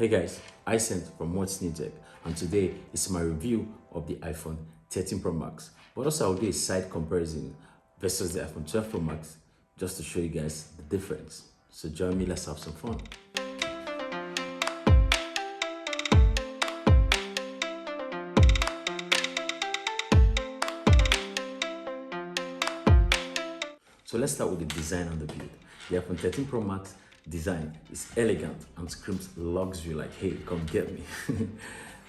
Hey guys, I sent from What's New Tech, and today is my review of the iPhone 13 Pro Max. But also I'll do a side comparison versus the iPhone 12 Pro Max just to show you guys the difference. So join me, let's have some fun. So let's start with the design and the build. The iPhone 13 Pro Max design is elegant and screams luxury, like, hey, come get me.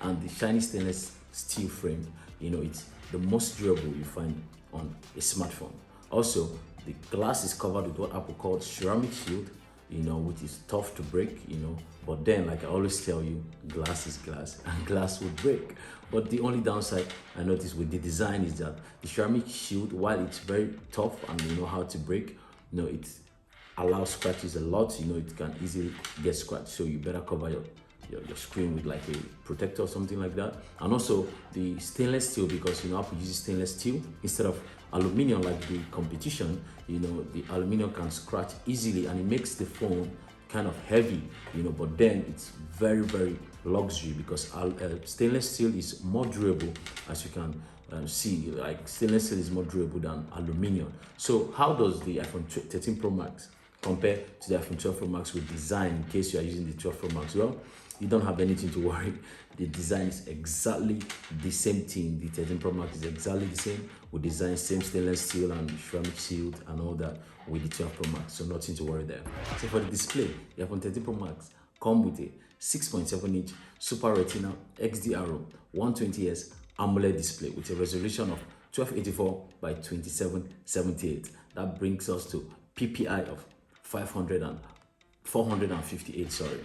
And the shiny stainless steel frame, it's the most durable you find on a smartphone. Also, the glass is covered with what Apple calls ceramic shield, which is tough to break, but then, like I always tell you, glass is glass and glass will break. But the only downside I noticed with the design is that the ceramic shield, while it's very tough and you know how to break, it allows scratches a lot. It can easily get scratched, so you better cover your screen with like a protector or something like that. And also the stainless steel, because Apple uses stainless steel instead of aluminum like the competition. The aluminum can scratch easily and it makes the phone kind of heavy, but then it's very, very luxury because stainless steel is more durable, as you can see. Like, stainless steel is more durable than aluminum. So how does the iPhone 13 Pro Max compare to the iPhone 12 Pro Max with design, in case you are using the 12 Pro Max? Well, you don't have anything to worry. The design is exactly the same thing. The 13 Pro Max is exactly the same. We designed same stainless steel and ceramic shield and all that with the 12 Pro Max, so nothing to worry there. So for the display, the iPhone 13 Pro Max come with a 6.7-inch Super Retina XDR 120Hz AMOLED display with a resolution of 1284 by 2778. That brings us to PPI of 458. Sorry,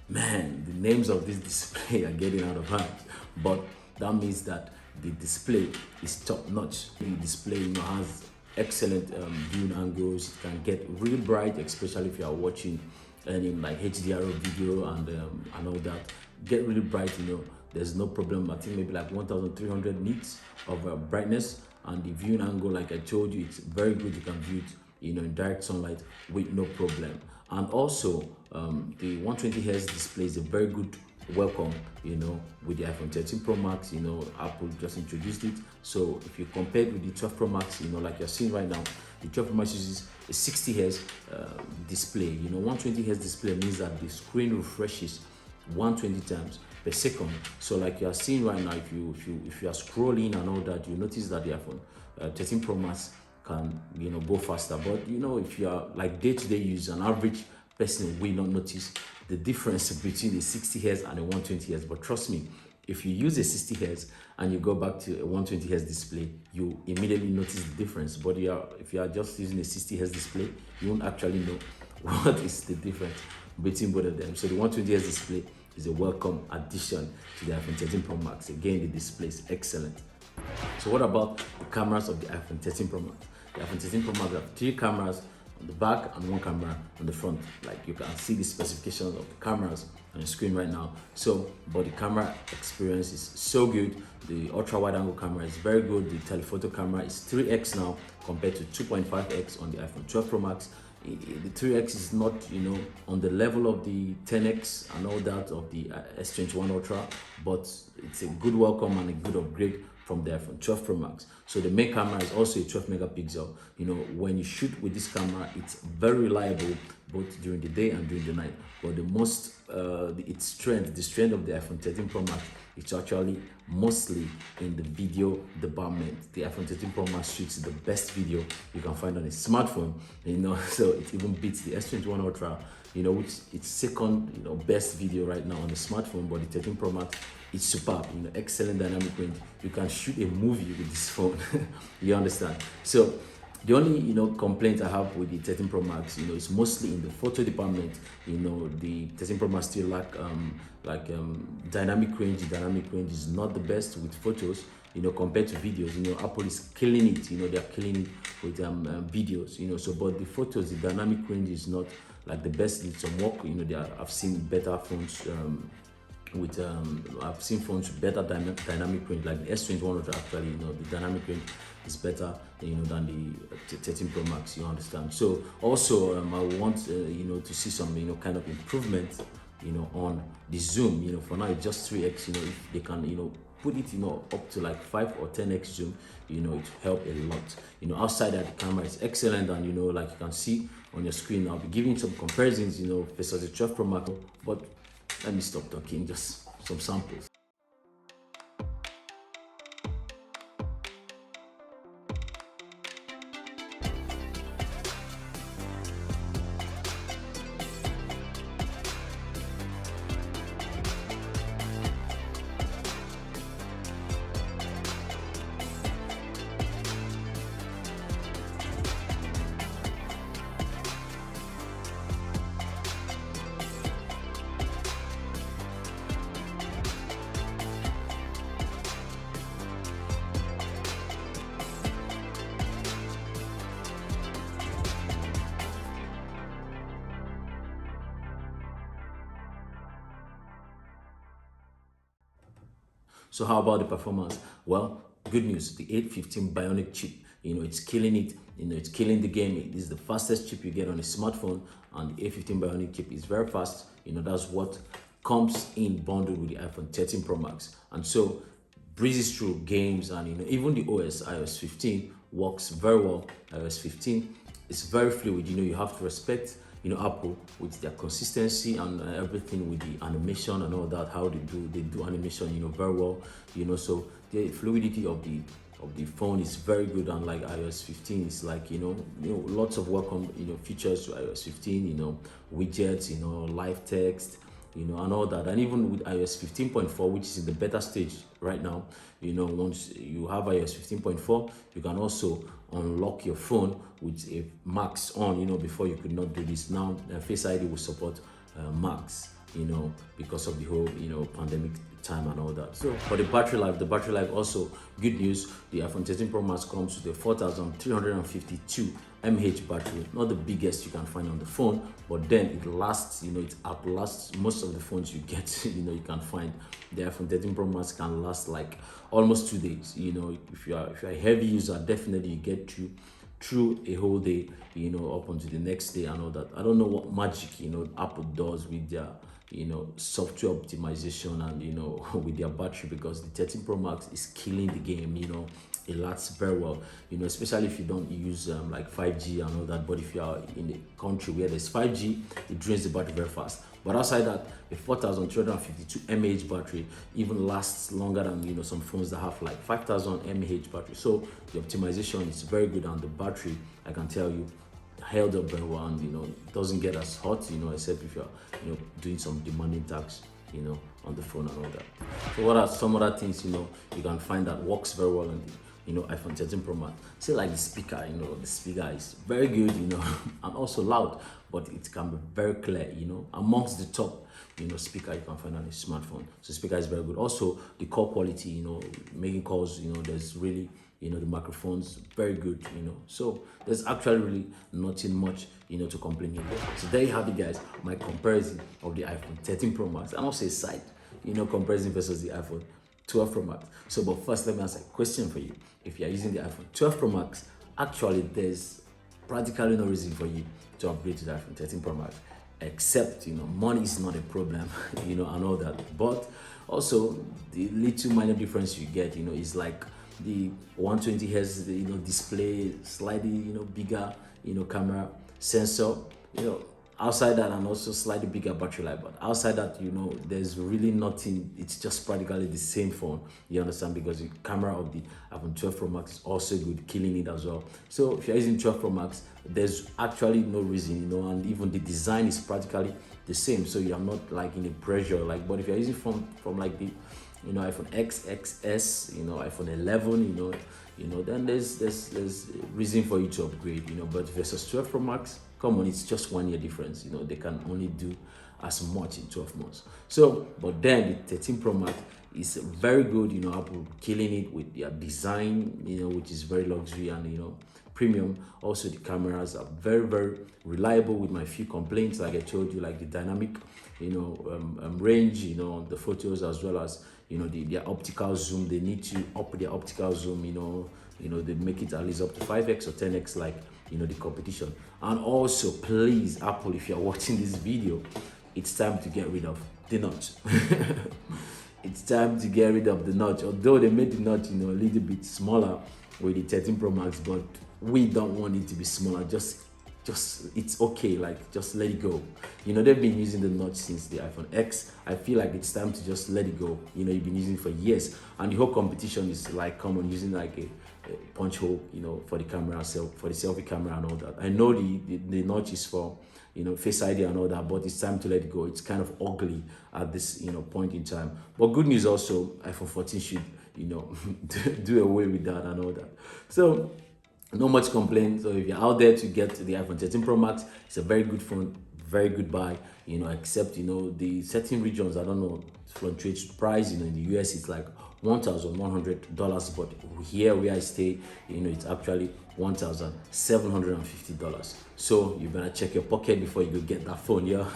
man, the names of this display are getting out of hand, but that means that the display is top notch. The display has excellent viewing angles. It can get really bright, especially if you are watching any like HDR video and all that. Get really bright, there's no problem. I think maybe like 1300 nits of brightness, and the viewing angle, like I told you, it's very good. You can view it in direct sunlight with no problem. And also the 120Hz display is a very good welcome, with the iPhone 13 Pro Max. Apple just introduced it. So if you compare it with the 12 Pro Max, like you're seeing right now, the 12 Pro Max uses a 60Hz display. 120Hz display means that the screen refreshes 120 times per second. So like you are seeing right now, if you are scrolling and all that, you notice that the iPhone 13 Pro Max can go faster. But if you are like day-to-day use, an average person will not notice the difference between the 60Hz and the 120Hz. But trust me, if you use a 60Hz and you go back to a 120Hz display, you immediately notice the difference. But if you are just using a 60Hz display, you won't actually know what is the difference between both of them. So the 120Hz display is a welcome addition to the iPhone 13 Pro Max. Again, the display is excellent. So what about the cameras of the iPhone 13 Pro Max? The iPhone 13 Pro Max have 3 cameras on the back and 1 camera on the front. Like, you can see the specifications of the cameras on the screen right now. So, but the camera experience is so good. The ultra wide angle camera is very good. The telephoto camera is 3x now compared to 2.5x on the iPhone 12 Pro Max. The 3x is not, on the level of the 10x and all that of the S21 Ultra, but it's a good welcome and a good upgrade from the iPhone 12 Pro Max. So the main camera is also a 12 megapixel. When you shoot with this camera, it's very reliable both during the day and during the night. But the strength of the iPhone 13 Pro Max is actually mostly in the video department. The iPhone 13 Pro Max shoots the best video you can find on a smartphone, so it even beats the S21 Ultra, which it's second, best video right now on the smartphone. But the 13 Pro Max is superb, excellent dynamic range. You can shoot a movie with this phone. You understand? So the only complaint I have with the 13 Pro Max, is mostly in the photo department. The 13 Pro Max still lack dynamic range. The dynamic range is not the best with photos, compared to videos. Apple is killing it. They're killing it with videos. So but the photos, the dynamic range is not like the best. It's some work. I've seen better phones I've seen phones with better dynamic range, like the S21 Ultra. Actually, the dynamic range is better, than the 13 Pro Max. You understand? So also, I want to see some kind of improvement, on the zoom. For now it's just 3x. If they can put it up to like 5 or 10x zoom, it help a lot. Outside that, the camera is excellent, and like you can see on your screen, I'll be giving some comparisons versus the 12 Pro Max. But let me stop talking, just some samples. So how about the performance? Well, good news, the 815 Bionic chip, it's killing it. It's killing the game. It is the fastest chip you get on a smartphone, and the 815 Bionic chip is very fast. That's what comes in bundled with the iPhone 13 Pro Max. And so breezes through games, and even the OS, iOS 15 works very well. iOS 15 is very fluid. You have to respect Apple with their consistency and everything with the animation and all that, how they do animation very well. So the fluidity of the phone is very good, and like iOS 15 is like lots of welcome features to iOS 15, widgets, live text, and all that. And even with iOS 15.4, which is in the beta stage right now, once you have iOS 15.4, you can also unlock your phone with a Max on. Before you could not do this. Now Face ID will support Max, because of the whole pandemic time and all that. So for the battery life also good news. The iPhone 13 Pro Max comes with a 4352 mAh battery, not the biggest you can find on the phone, but then it lasts, it outlasts most of the phones you get. You can find. The iPhone 13 Pro Max can last like almost 2 days. If you're a heavy user, definitely you get through a whole day, up until the next day and all that. I don't know what magic Apple does with their software optimization and with their battery, because the 13 Pro Max is killing the game. It lasts very well, especially if you don't use like 5G and all that. But if you are in a country where there's 5G, it drains the battery very fast. But outside that, a 4352 mAh battery even lasts longer than some phones that have like 5000 mAh battery. So the optimization is very good, and the battery, I can tell you, held up very well, and it doesn't get as hot, except if you're doing some demanding tasks on the phone and all that. So what are some other things you can find that works very well on the iPhone 13 Pro Max? Say like the speaker. The speaker is very good, and also loud, but it can be very clear, amongst the top speaker you can find on a smartphone. So speaker is very good. Also the call quality, making calls, there's really the microphone's very good. So there's actually really nothing much to complain about. So there you have it, guys, my comparison of the iPhone 13 Pro Max, and also a side comparison versus the iPhone 12 Pro Max. So but first, let me ask a question for you. If you are using the iPhone 12 Pro Max, actually there's practically no reason for you to upgrade to the iPhone 13 Pro Max, except money is not a problem, and all that. But also the little minor difference you get is like the 120 Hz display, slightly bigger camera sensor, outside that, and also slightly bigger battery life. But outside that, there's really nothing. It's just practically the same phone, you understand, because the camera of the iPhone 12 Pro Max is also good, killing it as well. So if you're using 12 Pro Max, there's actually no reason, and even the design is practically the same, so you're not like in a pressure. Like, but if you're using from like the iPhone XS, iPhone 11, then there's reason for you to upgrade, but versus 12 Pro Max, come on, it's just 1 year difference. They can only do as much in 12 months. So, but then the 13 Pro Max is very good, Apple killing it with their design, which is very luxury and, premium. Also, the cameras are very, very reliable, with my few complaints, like I told you, like the dynamic, range, the photos, as well as, their optical zoom. They need to up their optical zoom, they make it at least up to 5x or 10x, like, the competition. And also, please, Apple, if you're watching this video, it's time to get rid of the notch. It's time to get rid of the notch. Although they made the notch, you know, a little bit smaller with the 13 Pro Max, but we don't want it to be smaller. Just it's okay, like just let it go. You know, they've been using the notch since the iPhone X. I feel like it's time to just let it go. You know, you've been using it for years, and the whole competition is like common using like a punch hole, you know, for the camera, for the selfie camera and all that. I know the notch is for, you know, Face ID and all that, but it's time to let it go. It's kind of ugly at this, you know, point in time. But good news also, iPhone 14 should, you know, do away with that and all that. So no much complaint. So if you're out there to get the iPhone 13 Pro Max, it's a very good phone, very good buy, you know, except, you know, the certain regions, I don't know, fluctuates price. You know, in the US it's like $1,100, but here where I stay, you know, it's actually $1,750. So you better check your pocket before you go get that phone, yeah.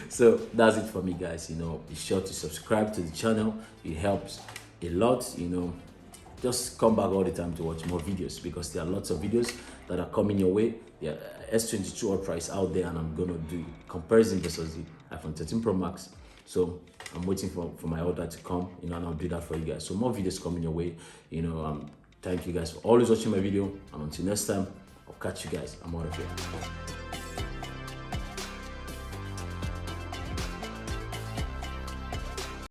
So that's it for me, guys. You know, be sure to subscribe to the channel. It helps a lot, you know. Just come back all the time to watch more videos, because there are lots of videos that are coming your way. Yeah, S22 Ultra is out there, and I'm gonna do comparison versus the iPhone 13 Pro Max. So I'm waiting for my order to come, you know, and I'll do that for you guys. So more videos coming your way, you know. Thank you guys for always watching my video, and until next time, I'll catch you guys. I'm out of here.